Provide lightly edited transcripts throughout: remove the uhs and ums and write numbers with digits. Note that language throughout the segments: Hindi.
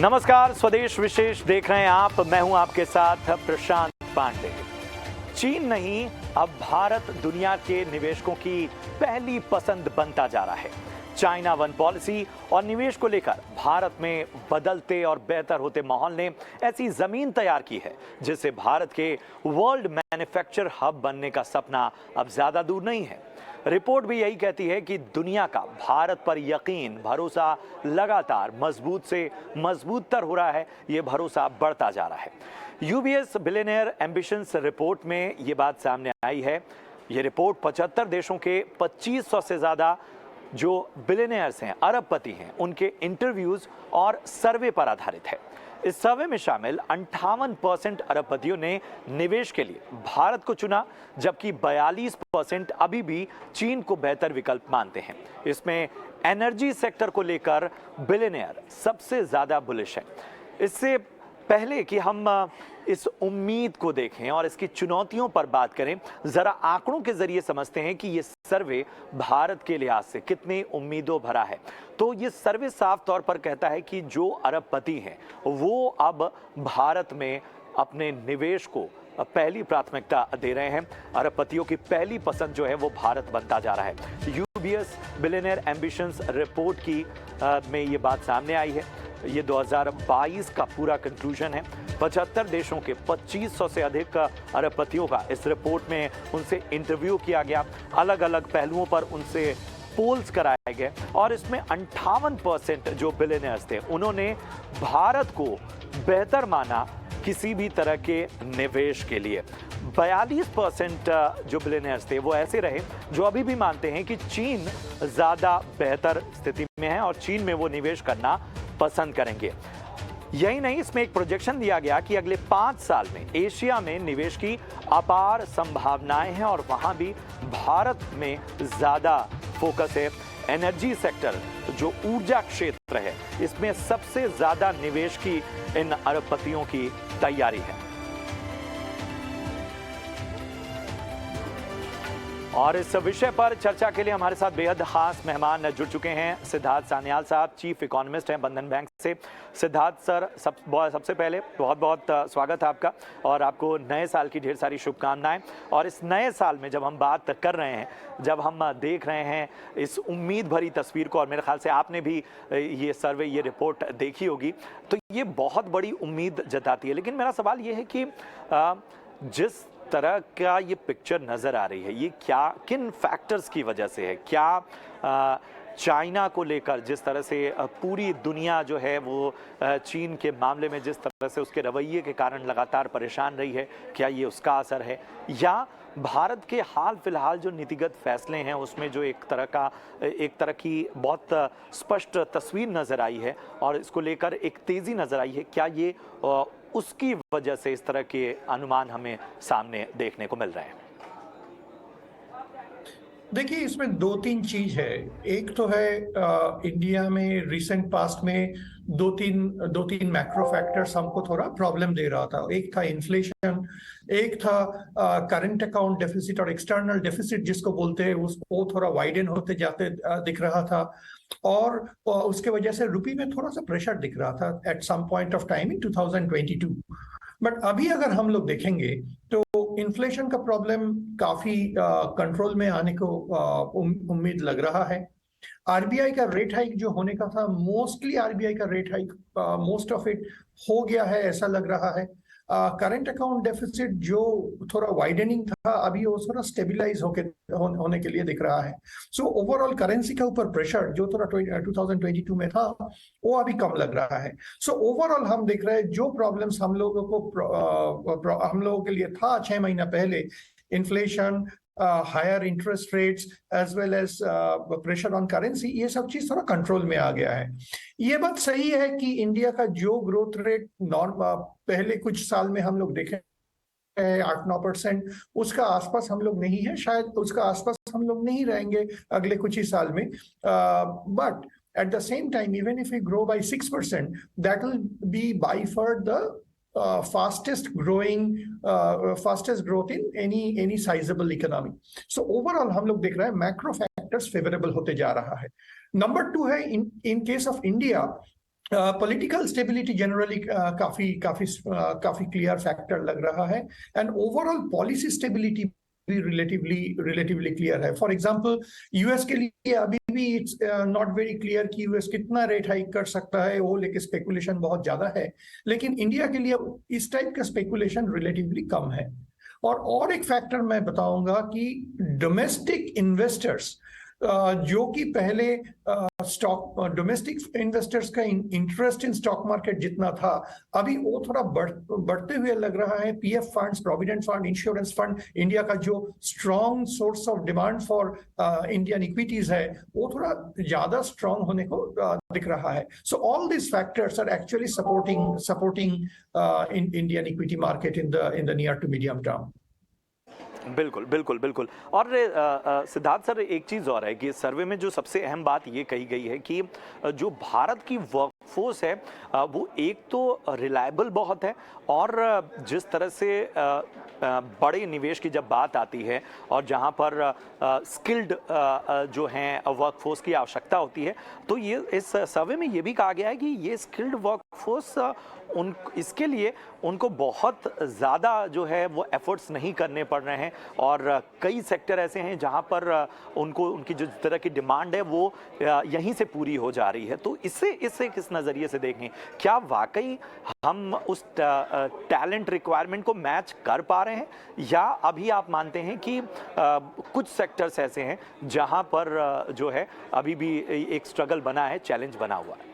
नमस्कार, स्वदेश विशेष देख रहे हैं आप। मैं हूं आपके साथ प्रशांत पांडे। चीन नहीं, अब भारत दुनिया के निवेशकों की पहली पसंद बनता जा रहा है। चाइना वन पॉलिसी और निवेश को लेकर भारत में बदलते और बेहतर होते माहौल ने ऐसी जमीन तैयार की है जिससे भारत के वर्ल्ड मैन्युफैक्चर हब बनने का सपना अब ज्यादा दूर नहीं है। रिपोर्ट भी यही कहती है कि दुनिया का भारत पर यकीन, भरोसा लगातार मजबूत से मजबूतर हो रहा है। ये भरोसा बढ़ता जा रहा है। यूबीएस बिलियनियर एम्बिशंस रिपोर्ट में ये बात सामने आई है। ये रिपोर्ट 75 देशों के 2500 से ज्यादा जो बिलियनियर्स हैं, अरबपति हैं, उनके इंटरव्यूज और सर्वे पर आधारित है। इस सर्वे में शामिल 58% अरबपतियों ने निवेश के लिए भारत को चुना, जबकि 42% अभी भी चीन को बेहतर विकल्प मानते हैं। इसमें एनर्जी सेक्टर को लेकर बिलियनियर सबसे ज्यादा बुलिश है। इससे पहले कि हम इस उम्मीद को देखें और इसकी चुनौतियों पर बात करें, जरा आंकड़ों के जरिए समझते हैं कि ये सर्वे भारत के लिहाज से कितनी उम्मीदों भरा है। तो ये सर्वे साफ तौर पर कहता है कि जो अरबपति हैं वो अब भारत में अपने निवेश को पहली प्राथमिकता दे रहे हैं। अरबपतियों की पहली पसंद जो है वो भारत बनता जा रहा है। यूबीएस बिलियनियर एम्बिशंस रिपोर्ट की में ये बात सामने आई है। ये 2022 का पूरा कंक्लूजन है। 75 देशों के 2500 से अधिक अरबपतियों का इस रिपोर्ट में उनसे इंटरव्यू किया गया। अलग अलग पहलुओं पर उनसे पोल्स कराए गए और इसमें 58% जो बिलियनियर्स थे उन्होंने भारत को बेहतर माना किसी भी तरह के निवेश के लिए। 42% जो बिलियनियर्स थे वो ऐसे रहे जो अभी भी मानते हैं कि चीन ज़्यादा बेहतर स्थिति में है और चीन में वो निवेश करना पसंद करेंगे। यही नहीं, इसमें एक प्रोजेक्शन दिया गया कि अगले 5 साल में एशिया में निवेश की अपार संभावनाएं हैं और वहां भी भारत में ज़्यादा फोकस है। एनर्जी सेक्टर, जो ऊर्जा क्षेत्र है, इसमें सबसे ज़्यादा निवेश की इन अरबपतियों की तैयारी है। और इस विषय पर चर्चा के लिए हमारे साथ बेहद खास मेहमान जुड़ चुके हैं। सिद्धार्थ सान्याल साहब चीफ इकोनॉमिस्ट हैं बंधन बैंक से। सिद्धार्थ सर, सबसे पहले बहुत बहुत स्वागत है आपका और आपको नए साल की ढेर सारी शुभकामनाएं। और इस नए साल में जब हम बात कर रहे हैं, जब हम देख रहे हैं इस उम्मीद भरी तस्वीर को, और मेरे ख्याल से आपने भी ये सर्वे, ये रिपोर्ट देखी होगी, तो ये बहुत बड़ी उम्मीद जताती है। लेकिन मेरा सवाल ये है कि जिस तरह का ये पिक्चर नजर आ रही है, ये क्या, किन फैक्टर्स की वजह से है? क्या चाइना को लेकर जिस तरह से पूरी दुनिया जो है वो चीन के मामले में जिस तरह से उसके रवैये के कारण लगातार परेशान रही है, क्या ये उसका असर है? या भारत के हाल फिलहाल जो नीतिगत फैसले हैं उसमें जो एक तरह की बहुत स्पष्ट तस्वीर नजर आई है और इसको लेकर एक तेजी नजर आई है, क्या ये उसकी वजह से इस तरह के अनुमान हमें सामने देखने को मिल रहे हैं? देखिए, इसमें 2-3 चीज है। एक तो है इंडिया में रिसेंट पास्ट में दो तीन मैक्रो फैक्टर्स हमको थोड़ा प्रॉब्लम दे रहा था। एक था इन्फ्लेशन, एक था करंट अकाउंट डेफिसिट और एक्सटर्नल डेफिसिट जिसको बोलते हैं, उसको थोड़ा वाइडन होते जाते दिख रहा था। और उसके वजह से रुपी में थोड़ा सा प्रेशर दिख रहा था at some point of time in 2022। But अभी अगर हम लोग देखेंगे तो इन्फ्लेशन का प्रॉब्लम काफी कंट्रोल में आने को उम्मीद लग रहा है। आरबीआई का रेट हाइक जो होने का था, मोस्टली आरबीआई का rate hike most of it हो गया है ऐसा लग रहा है। करंट अकाउंट डेफिसिट जो थोड़ा वाइडनिंग था, अभी वो थोड़ा स्टेबिलाइज होने के लिए दिख रहा है। सो ओवरऑल करेंसी का ऊपर प्रेशर जो थोड़ा 2022 में था वो अभी कम लग रहा है। सो ओवरऑल हम देख रहे हैं जो प्रॉब्लम्स हम लोगों के लिए था 6 महीना पहले, inflation, higher interest rates as well as pressure on currency, ये सब चीज थोड़ा कंट्रोल में आ गया है। ये बात सही है कि इंडिया का जो ग्रोथ रेट पहले कुछ साल में हम लोग देखे 8-9%, उसका आसपास हम लोग नहीं है, शायद उसका आसपास हम लोग नहीं रहेंगे अगले कुछ ही साल में। But at the same time, even if we grow by 6%, that will be by far the fastest growth in any sizable economy. So overall हम लोग देख रहे हैं macro factors favorable होते जा रहा है। नंबर 2 है in case of India, political stability generally काफी काफी काफी क्लियर फैक्टर लग रहा है, एंड ओवरऑल पॉलिसी स्टेबिलिटी भी रिलेटिवली क्लियर है। फॉर एग्जांपल यूएस के लिए अभी भी इट्स नॉट वेरी क्लियर कि यूएस कितना रेट हाइक कर सकता है, वो लेके स्पेकुलेशन बहुत ज्यादा है। लेकिन इंडिया के लिए इस टाइप का स्पेकुलेशन रिलेटिवली कम है। और एक फैक्टर मैं बताऊंगा कि डोमेस्टिक इन्वेस्टर्स जो कि पहले स्टॉक डोमेस्टिक इन्वेस्टर्स का इंटरेस्ट इन स्टॉक मार्केट जितना था, अभी वो थोड़ा बढ़ते हुए लग रहा है। PF funds, provident fund, insurance fund, India का जो strong source of demand for Indian equities है, वो थोड़ा ज्यादा स्ट्रॉन्ग होने को दिख रहा है। So all this factors are actually supporting Indian equity market in the near to medium term. बिल्कुल बिल्कुल बिल्कुल। और सिद्धार्थ सर, एक चीज़ और है कि सर्वे में जो सबसे अहम बात ये कही गई है कि जो भारत की वर्कफोर्स है वो एक तो रिलायबल बहुत है, और जिस तरह से बड़े निवेश की जब बात आती है और जहां पर स्किल्ड जो हैं वर्कफोर्स की आवश्यकता होती है, तो ये इस सर्वे में ये भी कहा गया है कि ये स्किल्ड वर्कफोर्स इसके लिए उनको बहुत ज़्यादा जो है वो एफर्ट्स नहीं करने पड़ रहे हैं, और कई सेक्टर ऐसे हैं जहां पर उनकी जो तरह की डिमांड है वो यहीं से पूरी हो जा रही है। तो इससे किस नज़रिए से देखें, क्या वाकई हम उस टैलेंट रिक्वायरमेंट को मैच कर पा रहे हैं, या अभी आप मानते हैं कि कुछ सेक्टर्स ऐसे हैं जहां पर जो है अभी भी एक स्ट्रगल बना है, चैलेंज बना हुआ है?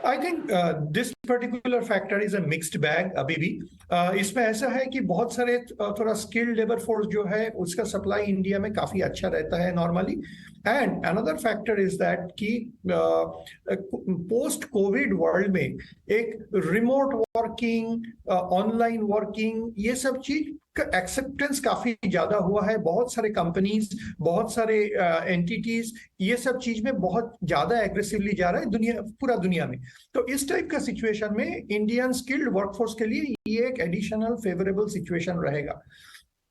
I think this particular factor is a mixed bag. अभी भी इसमें ऐसा है कि बहुत सारे थोड़ा स्किल्ड लेबर फोर्स जो है उसका सप्लाई इंडिया में काफी अच्छा रहता है normally. And another factor is that कि पोस्ट कोविड वर्ल्ड में एक रिमोट वर्किंग, ऑनलाइन वर्किंग, ये सब चीज का एक्सेप्टेंस काफी ज्यादा हुआ है। बहुत सारे कंपनीज, बहुत सारे एंटिटीज ये सब चीज में बहुत ज्यादा एग्रेसिवली जा रहा है पूरा दुनिया में। तो इस टाइप का सिचुएशन में इंडियन स्किल्ड वर्कफोर्स के लिए ये एक एडिशनल फेवरेबल सिचुएशन रहेगा।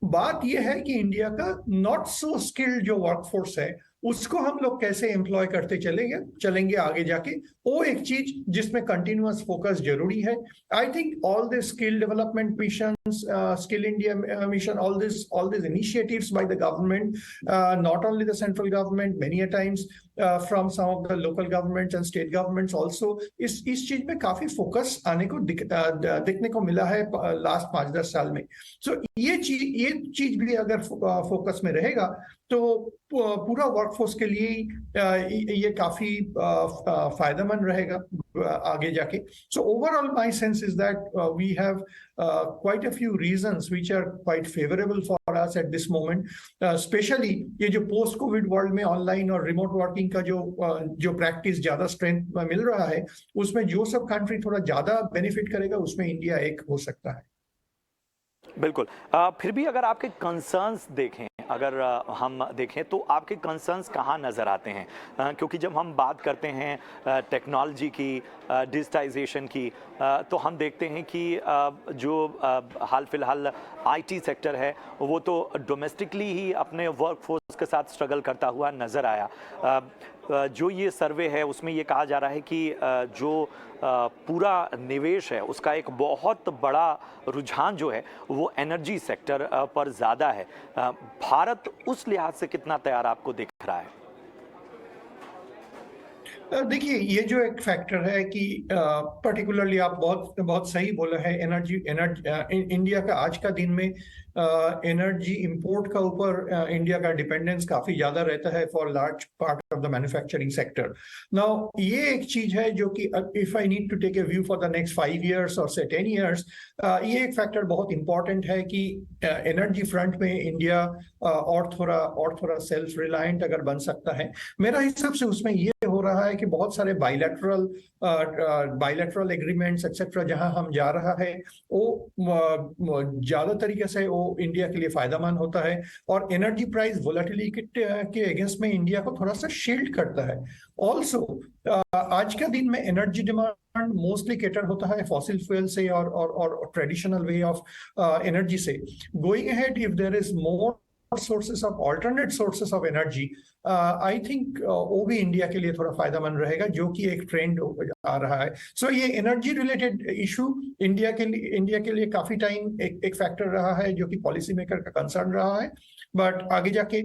बात यह है कि इंडिया का नॉट सो स्किल्ड जो वर्कफोर्स है उसको हम लोग कैसे एम्प्लॉय करते चलेंगे आगे जाके, वो एक चीज जिसमें कंटिन्यूअस फोकस जरूरी है। I think all this skill development mission, skill India mission, all these initiatives by the government, not only the central government, many a times from some of the local governments and state governments also, इस चीज में काफी फोकस आने को दिखने को मिला है लास्ट 5-10 साल में। सो ये चीज भी अगर फोकस में रहेगा तो पूरा वर्कफोर्स के लिए ये काफी फायदेमंद रहेगा आगे जाके। So overall my sense is that we have quite a few reasons which are quite favorable for us at this moment, especially ये जो पोस्ट कोविड वर्ल्ड में ऑनलाइन और रिमोट वर्किंग का जो प्रैक्टिस ज्यादा स्ट्रेंथ मिल रहा है, उसमें जो सब कंट्री थोड़ा ज्यादा बेनिफिट करेगा उसमें इंडिया एक हो सकता है। बिल्कुल। फिर भी अगर आपके कंसर्न्स देखें, अगर हम देखें तो आपके कंसर्न्स कहाँ नज़र आते हैं? क्योंकि जब हम बात करते हैं टेक्नोलॉजी की, डिजिटाइजेशन की, तो हम देखते हैं कि जो हाल फिलहाल आईटी सेक्टर है वो तो डोमेस्टिकली ही अपने वर्कफोर्स के साथ स्ट्रगल करता हुआ नज़र आया। जो ये सर्वे है उसमें ये कहा जा रहा है कि जो पूरा निवेश है उसका एक बहुत बड़ा रुझान जो है वो एनर्जी सेक्टर पर ज़्यादा है। भारत उस लिहाज से कितना तैयार आपको दिख रहा है? देखिए, ये जो एक फैक्टर है कि पर्टिकुलरली आप बहुत सही बोला है, एनर्जी इंडिया का आज का दिन में एनर्जी इंपोर्ट का ऊपर इंडिया का डिपेंडेंस काफी ज्यादा रहता है for large part of the manufacturing sector. Now ये एक चीज है जो कि if I need to take a view for the next 5 years और से 10 years, ये एक फैक्टर बहुत इंपॉर्टेंट है कि एनर्जी फ्रंट में इंडिया और थोड़ा सेल्फ रिलायंट अगर बन सकता है। मेरा हिसाब से उसमें ये हो रहा है कि बहुत सारे बायलैटरल एग्रीमेंट्स एक्सेट्रा जहां हम जा रहा है वो ज्यादा तरीके से वो इंडिया के लिए फायदेमंद होता है, और एनर्जी प्राइस वोलेटिलिटी के अगेंस्ट में इंडिया को थोड़ा सा शील्ड करता है। ऑल्सो आज का दिन में एनर्जी डिमांड मोस्टली केटर होता है फॉसिल फ्यूल से और ट्रेडिशनल वे ऑफ एनर्जी से। Going ahead, if there is more sources of alternate sources of energy, I think वो भी इंडिया के लिए थोड़ा फायदेमंद रहेगा, जो कि एक ट्रेंड आ रहा है। सो ये एनर्जी रिलेटेड इशू इंडिया के लिए काफी टाइम एक फैक्टर रहा है, जो कि पॉलिसी मेकर का कंसर्न रहा है। बट आगे जाके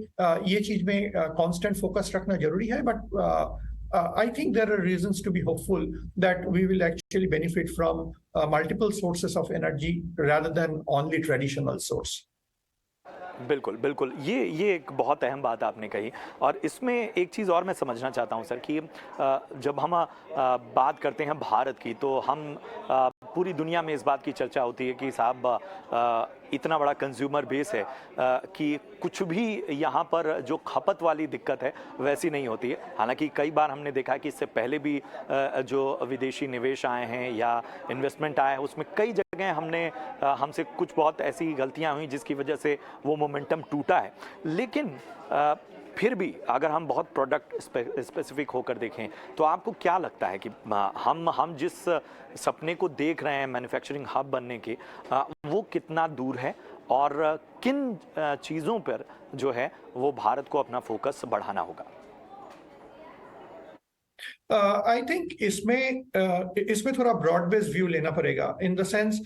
ये चीज में कांस्टेंट फोकस रखना जरूरी है। But I think there are reasons to be hopeful that we will actually benefit from multiple sources of energy rather than only traditional source. बिल्कुल, बिल्कुल। ये एक बहुत अहम बात आपने कही और इसमें एक चीज़ और मैं समझना चाहता हूँ सर कि जब हम बात करते हैं भारत की, तो हम पूरी दुनिया में इस बात की चर्चा होती है कि साहब इतना बड़ा कंज्यूमर बेस है कि कुछ भी यहाँ पर जो खपत वाली दिक्कत है वैसी नहीं होती है। हालांकि कई बार हमने देखा है कि इससे पहले भी जो विदेशी निवेश आए हैं या इन्वेस्टमेंट आए हैं, उसमें कई जगह हमसे कुछ बहुत ऐसी गलतियाँ हुई जिसकी वजह से वो मोमेंटम टूटा है। लेकिन फिर भी अगर हम बहुत प्रोडक्ट स्पेसिफिक होकर देखें, तो आपको क्या लगता है कि हम जिस सपने को देख रहे हैं मैन्युफैक्चरिंग हब बनने के, वो कितना दूर है और किन चीज़ों पर जो है वो भारत को अपना फोकस बढ़ाना होगा? आई थिंक इसमें थोड़ा ब्रॉड बेस्ड व्यू लेना पड़ेगा, इन द सेंस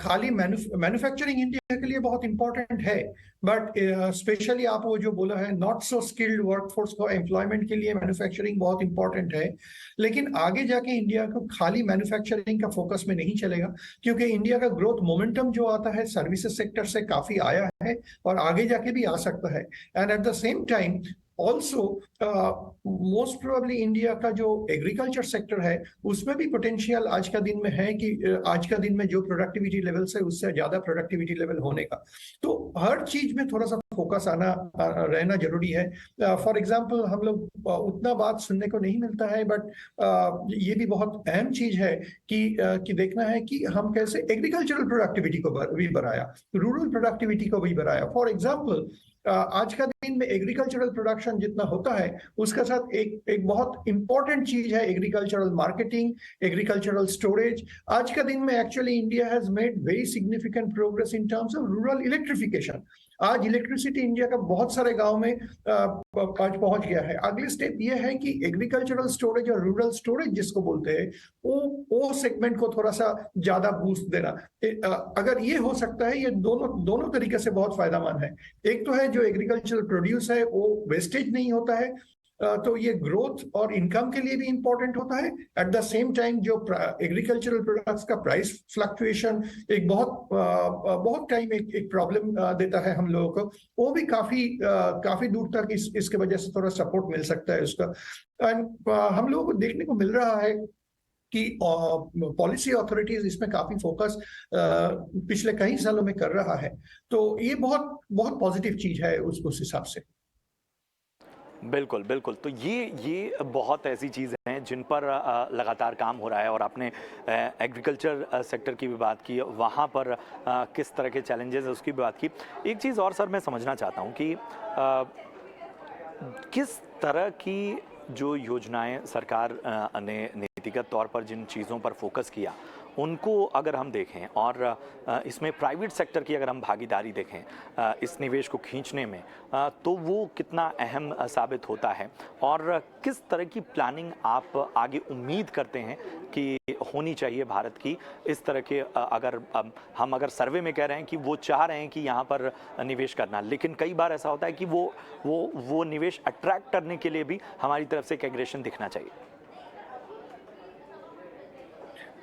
खाली मैन्युफैक्चरिंग इंडिया के लिए बहुत इंपॉर्टेंट है, बट स्पेशली आप वो जो बोला है नॉट सो स्किल्ड वर्कफोर्स को एम्प्लॉयमेंट के लिए मैन्युफैक्चरिंग बहुत इंपॉर्टेंट है। लेकिन आगे जाके इंडिया को खाली मैन्युफैक्चरिंग का फोकस में नहीं चलेगा, क्योंकि इंडिया का ग्रोथ मोमेंटम जो आता है सर्विसेज सेक्टर से काफी आया है और आगे जाके भी आ सकता है। And at the same time also most probably India का जो एग्रीकल्चर सेक्टर है उसमें भी पोटेंशियल आज का दिन में है कि आज का दिन में जो प्रोडक्टिविटी लेवल है उससे ज्यादा प्रोडक्टिविटी लेवल होने का। तो हर चीज में थोड़ा सा फोकस रहना जरूरी है। फॉर एग्जांपल हम लोग उतना बात सुनने को नहीं मिलता है, बट ये भी बहुत अहम चीज है कि देखना है कि हम कैसे एग्रीकल्चरल प्रोडक्टिविटी को भी बढ़ाया, रूरल प्रोडक्टिविटी को भी बढ़ाया। फॉर एग्जाम्पल आज का दिन में एग्रीकल्चरल प्रोडक्शन जितना होता है उसका साथ एक बहुत इंपॉर्टेंट चीज है एग्रीकल्चरल मार्केटिंग, एग्रीकल्चरल स्टोरेज। आज का दिन में actually India has made very significant progress in terms of rural electrification. आज इलेक्ट्रिसिटी इंडिया का बहुत सारे गांव में आज पहुंच गया है। अगले स्टेप ये है कि एग्रीकल्चरल स्टोरेज और रूरल स्टोरेज जिसको बोलते हैं वो सेगमेंट को थोड़ा सा ज्यादा बूस्ट देना। अगर ये हो सकता है, ये दोनों तरीके से बहुत फायदेमंद है। एक तो है जो एग्रीकल्चरल प्रोड्यूस है वो वेस्टेज नहीं होता है, तो ये ग्रोथ और इनकम के लिए भी इंपॉर्टेंट होता है। एट द सेम टाइम जो एग्रीकल्चरल प्रोडक्ट्स का प्राइस फ्लक्चुएशन एक बहुत टाइम एक प्रॉब्लम देता है हम लोगों को, वो भी काफी दूर तक इसके वजह से थोड़ा सपोर्ट मिल सकता है उसका। एंड हम लोगों को देखने को मिल रहा है कि पॉलिसी अथॉरिटीज इसमें काफी फोकस पिछले कई सालों में कर रहा है, तो ये बहुत बहुत पॉजिटिव चीज है उस हिसाब से। बिल्कुल, बिल्कुल। तो ये बहुत ऐसी चीज़ें हैं जिन पर लगातार काम हो रहा है और आपने एग्रीकल्चर सेक्टर की भी बात की, वहाँ पर किस तरह के चैलेंजेस है उसकी भी बात की। एक चीज़ और सर मैं समझना चाहता हूँ कि किस तरह की जो योजनाएं सरकार ने नीतिगत तौर पर जिन चीज़ों पर फोकस किया उनको अगर हम देखें और इसमें प्राइवेट सेक्टर की अगर हम भागीदारी देखें इस निवेश को खींचने में, तो वो कितना अहम साबित होता है और किस तरह की प्लानिंग आप आगे उम्मीद करते हैं कि होनी चाहिए भारत की इस तरह के, अगर हम सर्वे में कह रहे हैं कि वो चाह रहे हैं कि यहाँ पर निवेश करना, लेकिन कई बार ऐसा होता है कि वो निवेश अट्रैक्ट करने के लिए भी हमारी तरफ से एक एग्रेशन दिखना चाहिए।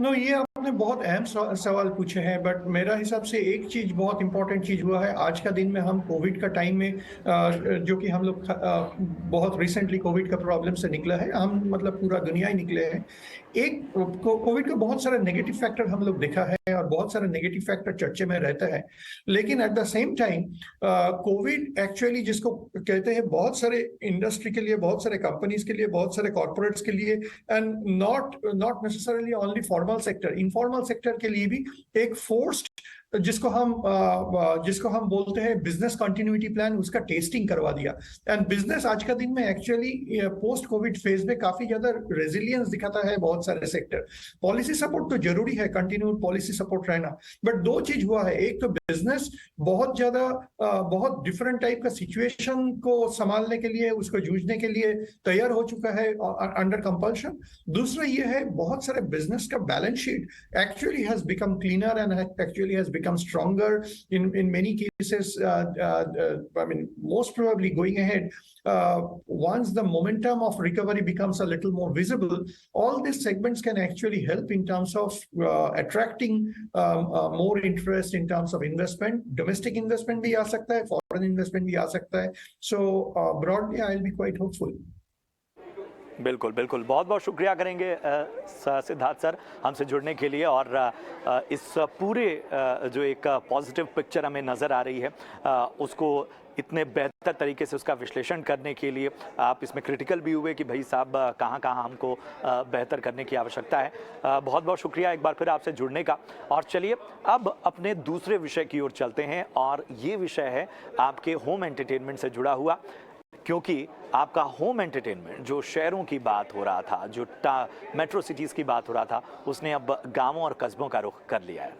नो, ये आपने बहुत अहम सवाल पूछे हैं, बट मेरा हिसाब से एक चीज बहुत इंपॉर्टेंट चीज हुआ है आज का दिन में। हम कोविड का टाइम में जो कि हम लोग बहुत रिसेंटली कोविड का प्रॉब्लम से निकला है, हम मतलब पूरा दुनिया ही निकले हैं। एक कोविड का बहुत सारे नेगेटिव फैक्टर हम लोग देखा है और बहुत सारे नेगेटिव फैक्टर चर्चे में रहता है, लेकिन at the same time Covid actually जिसको कहते हैं बहुत सारे इंडस्ट्री के लिए, बहुत सारे कंपनीज के लिए, बहुत सारे कॉर्पोरेट्स के लिए, and not necessarily only formal sector, informal sector के लिए भी एक फोर्स्ड जिसको हम बोलते हैं बिजनेस कंटिन्यूटी प्लान, उसका टेस्टिंग करवा दिया। एंड बिजनेस आज का दिन में एक्चुअली पोस्ट कोविड फेज में काफी ज्यादा रेजिलियंस दिखाता है बहुत सारे सेक्टर। पॉलिसी सपोर्ट तो जरूरी है, कंटिन्यूड पॉलिसी सपोर्ट रहना, बट दो चीज हुआ है। एक तो बिजनेस बहुत ज्यादा बहुत डिफरेंट टाइप का सिचुएशन को संभालने के लिए, उसको जूझने के लिए तैयार हो चुका है अंडर कंपल्शन। दूसरा ये है बहुत सारे बिजनेस का balance sheet actually has become cleaner and actually has become stronger in many cases. I mean, most probably going ahead, once the momentum of recovery becomes a little more visible, all these segments can actually help in terms of attracting more interest in terms of investment. Domestic investment bhi aa sakta hai, foreign investment bhi aa sakta hai. So broadly, I'll be quite hopeful. बिल्कुल बिल्कुल, बहुत बहुत शुक्रिया करेंगे सिद्धार्थ सर हमसे जुड़ने के लिए, और इस पूरे जो एक पॉजिटिव पिक्चर हमें नज़र आ रही है उसको इतने बेहतर तरीके से उसका विश्लेषण करने के लिए आप इसमें क्रिटिकल भी हुए कि भाई साहब कहाँ कहाँ हमको बेहतर करने की आवश्यकता है। बहुत बहुत शुक्रिया एक बार फिर आपसे जुड़ने का। और चलिए अब अपने दूसरे विषय की ओर चलते हैं, और ये विषय है आपके होम एंटरटेनमेंट से जुड़ा हुआ, क्योंकि आपका होम एंटरटेनमेंट जो शहरों की बात हो रहा था, जो मेट्रो सिटीज़ की बात हो रहा था, उसने अब गांवों और कस्बों का रुख कर लिया है।